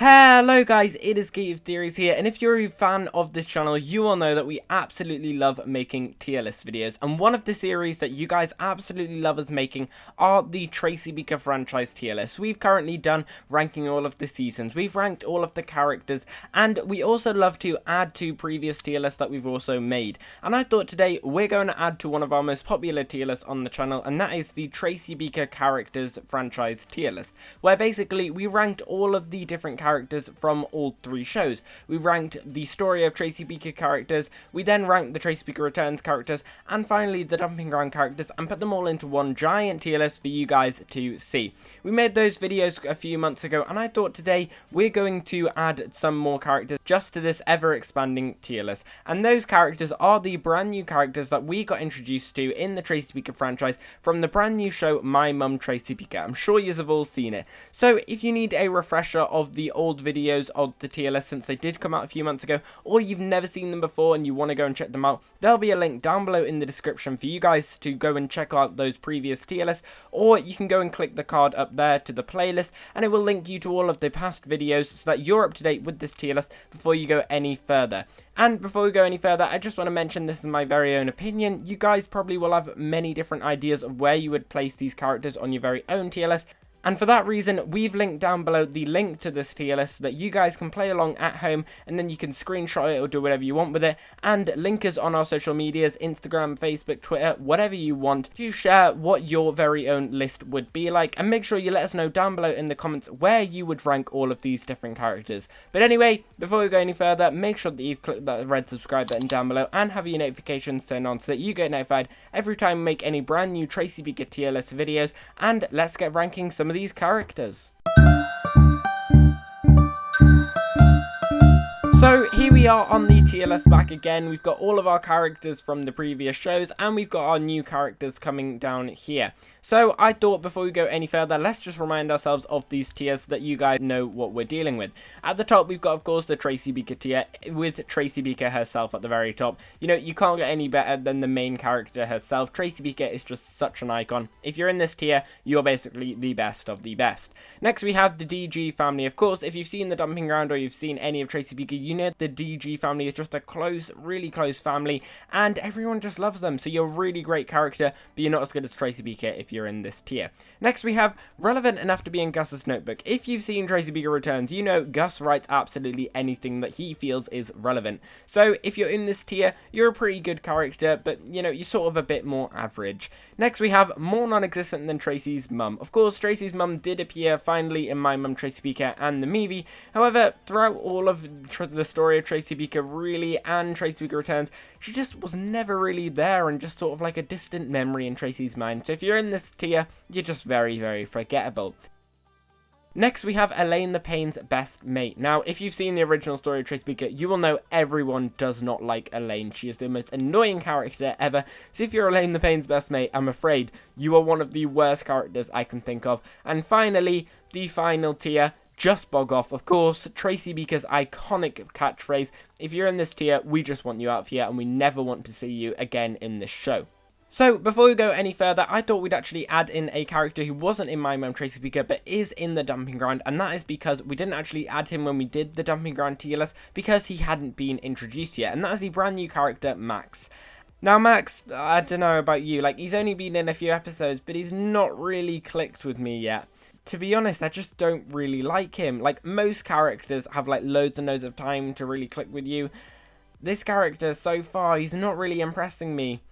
Hello guys, it is Gate of Theories here, and if you're a fan of this channel, you will know that we absolutely love making tier list videos, and one of the series that you guys absolutely love us making are the Tracy Beaker franchise tier lists. We've currently done ranking all of the seasons, we've ranked all of the characters, and we also love to add to previous tier lists that we've also made. And I thought today we're going to add to one of our most popular tier lists on the channel, and that is the Tracy Beaker characters franchise tier list, where basically we ranked all of the different characters from all three shows. We ranked the story of Tracy Beaker characters, we then ranked the Tracy Beaker Returns characters, and finally the Dumping Ground characters, and put them all into one giant tier list for you guys to see. We made those videos a few months ago, and I thought today we're going to add some more characters just to this ever expanding tier list, and those characters are the brand new characters that we got introduced to in the Tracy Beaker franchise from the brand new show My Mum Tracy Beaker. I'm sure you have all seen it. So if you need a refresher of the old videos of the tier list, since they did come out a few months ago, or you've never seen them before and you want to go and check them out, there'll be a link down below in the description for you guys to go and check out those previous tier lists, or you can go and click the card up there to the playlist and it will link you to all of the past videos so that you're up to date with this tier list before you go any further. And before we go any further, I just want to mention this is my very own opinion. You guys probably will have many different ideas of where you would place these characters on your very own tier list. And for that reason, we've linked down below the link to this tier list so that you guys can play along at home, and then you can screenshot it or do whatever you want with it, and link us on our social medias, Instagram, Facebook, Twitter, whatever you want, to share what your very own list would be like, and make sure you let us know down below in the comments where you would rank all of these different characters. But anyway, before we go any further, make sure that you've clicked that red subscribe button down below and have your notifications turned on so that you get notified every time we make any brand new Tracy Beaker tier list videos, and let's get ranking some of these characters. So here we are on the tier list back again. We've got all of our characters from the previous shows, and we've got our new characters coming down here. So I thought before we go any further, let's just remind ourselves of these tiers so that you guys know what we're dealing with. At the top, we've got, of course, the Tracy Beaker tier, with Tracy Beaker herself at the very top. You know, you can't get any better than the main character herself. Tracy Beaker is just such an icon. If you're in this tier, you're basically the best of the best. Next, we have the DG family. Of course, if you've seen the Dumping Ground or you've seen any of Tracy Beaker, you know the DG family is just a close, really close family, and everyone just loves them. So you're a really great character, but you're not as good as Tracy Beaker if you're in this tier. Next, we have relevant enough to be in Gus's notebook. If you've seen Tracy Beaker Returns, you know Gus writes absolutely anything that he feels is relevant. So if you're in this tier, you're a pretty good character, but you know, you're sort of a bit more average. Next, we have more non-existent than Tracy's mum. Of course, Tracy's mum did appear finally in My Mum Tracy Beaker and the movie. However, throughout all of the story of Tracy Beaker, really, and Tracy Beaker Returns, she just was never really there and just sort of like a distant memory in Tracy's mind. So if you're in this tier, you're just very, very forgettable. Next, we have Elaine the Pain's best mate. Now, if you've seen the original story of Tracy Beaker, you will know everyone does not like Elaine. She is the most annoying character ever. So if you're Elaine the Pain's best mate, I'm afraid you are one of the worst characters I can think of. And finally, the final tier, just bog off. Of course, Tracy Beaker's iconic catchphrase. If you're in this tier, we just want you out of here, and we never want to see you again in this show. So, before we go any further, I thought we'd actually add in a character who wasn't in My Mum Tracy Beaker, but is in the Dumping Ground, and that is because we didn't actually add him when we did the Dumping Ground tier list, because he hadn't been introduced yet, and that is the brand new character, Max. Now, Max, I don't know about you, like, he's only been in a few episodes, but he's not really clicked with me yet. To be honest, I just don't really like him. Like, most characters have, like, loads and loads of time to really click with you. This character, so far, he's not really impressing me.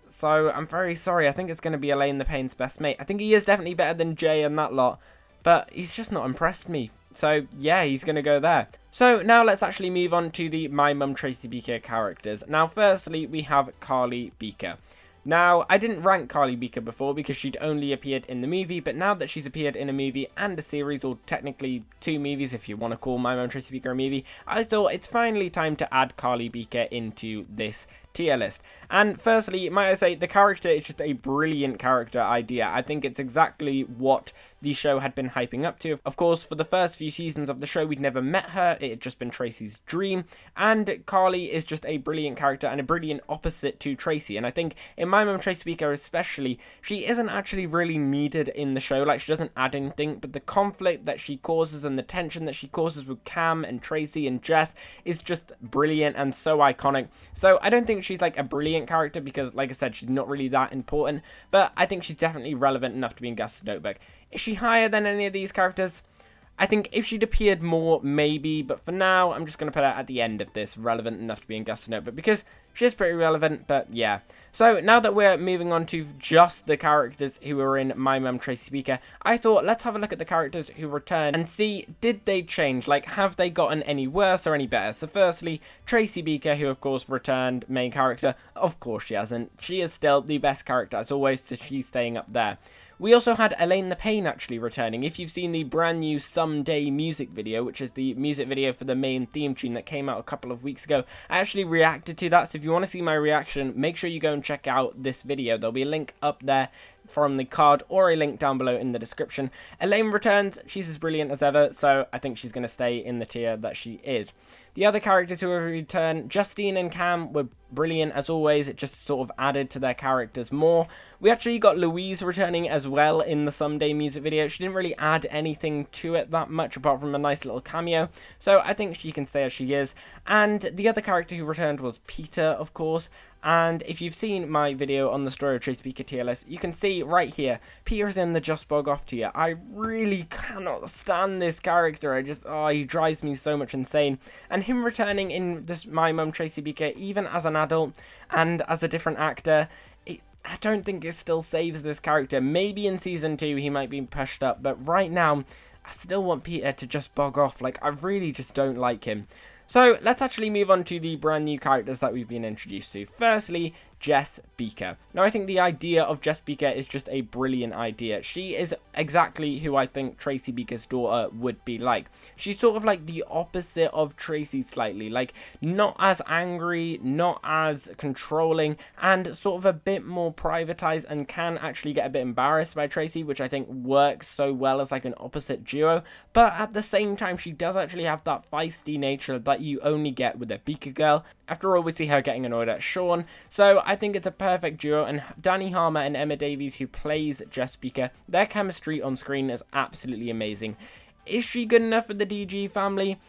So, I'm very sorry. I think it's going to be Elaine the Pain's best mate. I think he is definitely better than Jay and that lot, but he's just not impressed me. So, yeah, he's going to go there. So, now let's actually move on to the My Mum Tracy Beaker characters. Now, firstly, we have Carly Beaker. Now, I didn't rank Carly Beaker before because she'd only appeared in the movie, but now that she's appeared in a movie and a series, or technically two movies if you want to call My Mum Tracy Beaker a movie, I thought it's finally time to add Carly Beaker into this tier list. And firstly, might I say, the character is just a brilliant character idea. I think it's exactly what the show had been hyping up to. Of course, for the first few seasons of the show, we'd never met her. It had just been Tracy's dream. And Carly is just a brilliant character and a brilliant opposite to Tracy. And I think in My Mum Tracy Beaker especially, she isn't actually really needed in the show. Like, she doesn't add anything, but the conflict that she causes and the tension that she causes with Cam and Tracy and Jess is just brilliant and so iconic. So I don't think she's like a brilliant character because, like I said, she's not really that important, but I think she's definitely relevant enough to be in Gus's notebook. Is she higher than any of these characters? I think if she'd appeared more, maybe, but for now, I'm just going to put her at the end of this, relevant enough to be in Gus's notebook, because she is pretty relevant, but yeah. So, now that we're moving on to just the characters who were in My Mum Tracy Beaker, I thought, let's have a look at the characters who returned and see, did they change? Like, have they gotten any worse or any better? So, firstly, Tracy Beaker, who, of course, returned main character. Of course she hasn't. She is still the best character, as always, so she's staying up there. We also had Elaine the Pain actually returning. If you've seen the brand new Someday music video, which is the music video for the main theme tune that came out a couple of weeks ago, I actually reacted to that. So if you want to see my reaction, make sure you go and check out this video. There'll be a link up there from the card or a link down below in the description. Elaine returns. She's as brilliant as ever, so I think she's going to stay in the tier that she is. The other characters who have returned, Justine and Cam, were brilliant as always. It just sort of added to their characters more. We actually got Louise returning as well in the Someday music video. She didn't really add anything to it that much apart from a nice little cameo, so I think she can stay as she is. And the other character who returned was Peter, of course. And if you've seen my video on the story of Tracy Beaker tier list, you can see right here, Peter's in the Just Bog Off tier. I really cannot stand this character. He drives me so much insane. And him returning in this My Mum Tracy Beaker, even as an adult and as a different actor, I don't think it still saves this character. Maybe in season 2 he might be pushed up, but right now, I still want Peter to just bog off. Like, I really just don't like him. So, let's actually move on to the brand new characters that we've been introduced to. Firstly, Jess Beaker. Now, I think the idea of Jess Beaker is just a brilliant idea. She is exactly who I think Tracy Beaker's daughter would be like. She's sort of like the opposite of Tracy slightly. Like, not as angry, not as controlling, and sort of a bit more privatized and can actually get a bit embarrassed by Tracy, which I think works so well as like an opposite duo. But at the same time, she does actually have that feisty nature that you only get with a Beaker girl. After all, we see her getting annoyed at Sean, so I think it's a perfect duo, and Danny Harmer and Emma Davies, who plays Jess Beaker, their chemistry on screen is absolutely amazing. Is she good enough for the DG family?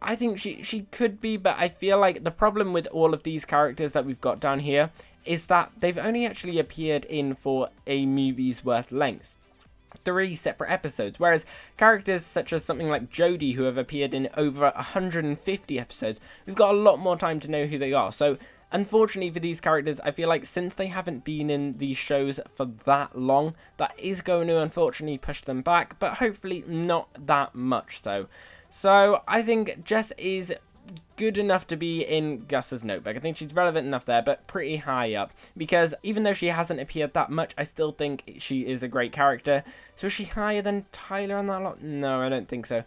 I think she could be, but I feel like the problem with all of these characters that we've got down here is that they've only actually appeared in for a movie's worth length. 3 separate episodes, whereas characters such as something like Jodie, who have appeared in over 150 episodes, we've got a lot more time to know who they are. So unfortunately for these characters, I feel like since they haven't been in these shows for that long, that is going to unfortunately push them back, but hopefully not that much so. So I think Jess is good enough to be in Gus's notebook. I think she's relevant enough there, but pretty high up, because even though she hasn't appeared that much, I still think she is a great character. So is she higher than Tyler on that lot? No, I don't think so.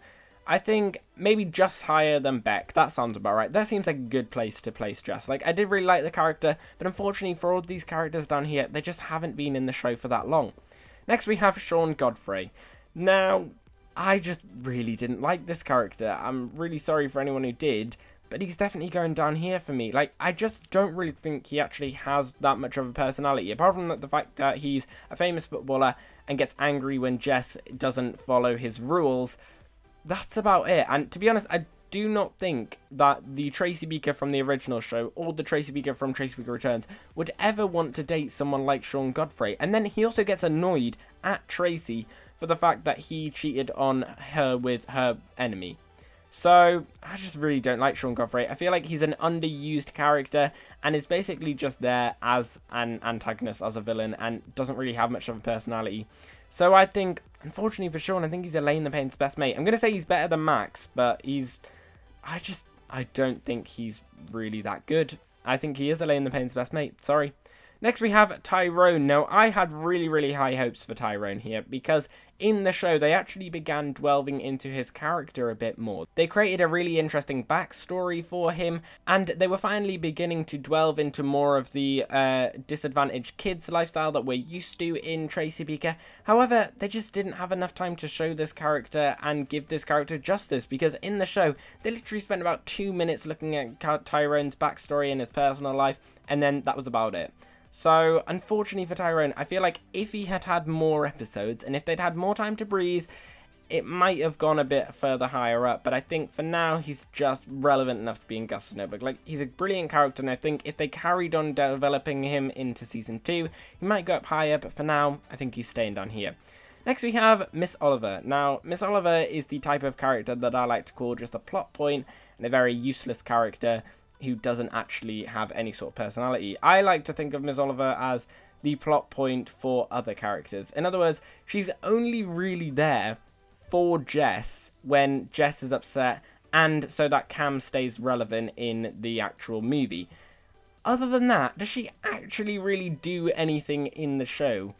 I think maybe just higher than Beck. That sounds about right. That seems like a good place to place Jess. Like, I did really like the character, but unfortunately for all these characters down here, they just haven't been in the show for that long. Next we have Sean Godfrey. Now, I just really didn't like this character. I'm really sorry for anyone who did, but he's definitely going down here for me. Like, I just don't really think he actually has that much of a personality, apart from the fact that he's a famous footballer and gets angry when Jess doesn't follow his rules. That's about it. And to be honest, I do not think that the Tracy Beaker from the original show or the Tracy Beaker from Tracy Beaker Returns would ever want to date someone like Sean Godfrey. And then he also gets annoyed at Tracy for the fact that he cheated on her with her enemy. So, I just really don't like Sean Godfrey. I feel like he's an underused character and is basically just there as an antagonist, as a villain, and doesn't really have much of a personality. So I think, unfortunately for Sean, I think he's Elaine the Pain's best mate. I'm going to say he's better than Max, but I don't think he's really that good. I think he is Elaine the Pain's best mate. Sorry. Next we have Tyrone. Now, I had really high hopes for Tyrone here because in the show they actually began delving into his character a bit more. They created a really interesting backstory for him, and they were finally beginning to delve into more of the disadvantaged kids lifestyle that we're used to in Tracy Beaker. However, they just didn't have enough time to show this character and give this character justice, because in the show they literally spent about 2 minutes looking at Tyrone's backstory and his personal life, and then that was about it. So, unfortunately for Tyrone, I feel like if he had had more episodes, and if they'd had more time to breathe, it might have gone a bit further higher up. But I think for now, he's just relevant enough to be in Gus's notebook. Like, he's a brilliant character, and I think if they carried on developing him into Season 2, he might go up higher, but for now, I think he's staying down here. Next we have Miss Oliver. Now, Miss Oliver is the type of character that I like to call just a plot point, and a very useless character who doesn't actually have any sort of personality. I like to think of Miss Oliver as the plot point for other characters. In other words, she's only really there for Jess when Jess is upset, and so that Cam stays relevant in the actual movie. Other than that, does she actually really do anything in the show?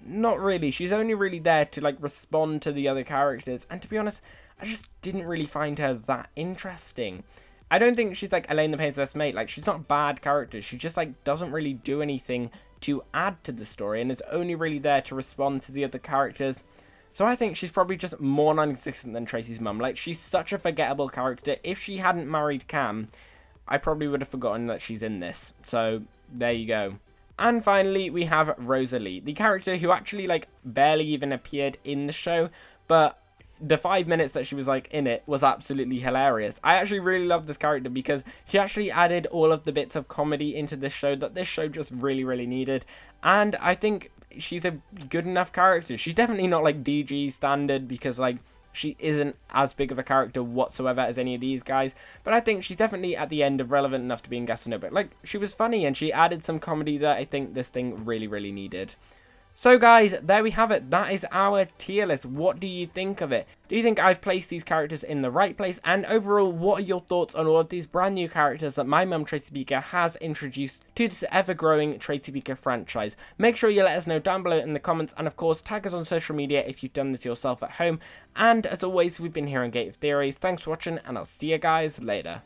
Not really. She's only really there to like respond to the other characters, and to be honest, I just didn't really find her that interesting. I don't think she's like Elaine the Painless Mate. Like, she's not a bad character. She just like doesn't really do anything to add to the story, and is only really there to respond to the other characters. So I think she's probably just more non-existent than Tracy's mum. Like, she's such a forgettable character. If she hadn't married Cam, I probably would have forgotten that she's in this. So there you go. And finally, we have Rosa Lee, the character who actually like barely even appeared in the show, but the 5 minutes that she was like in it was absolutely hilarious. I actually really love this character because she actually added all of the bits of comedy into this show that this show just really needed. And I think she's a good enough character. She's definitely not like DG standard, because like she isn't as big of a character whatsoever as any of these guys. But I think she's definitely at the end of relevant enough to be in Gus and Notebook. Like, she was funny and she added some comedy that I think this thing really needed. So guys, there we have it. That is our tier list. What do you think of it? Do you think I've placed these characters in the right place? And overall, what are your thoughts on all of these brand new characters that My Mum Tracy Beaker has introduced to this ever-growing Tracy Beaker franchise? Make sure you let us know down below in the comments, and of course, tag us on social media if you've done this yourself at home. And as always, we've been here on Gate of Theories. Thanks for watching, and I'll see you guys later.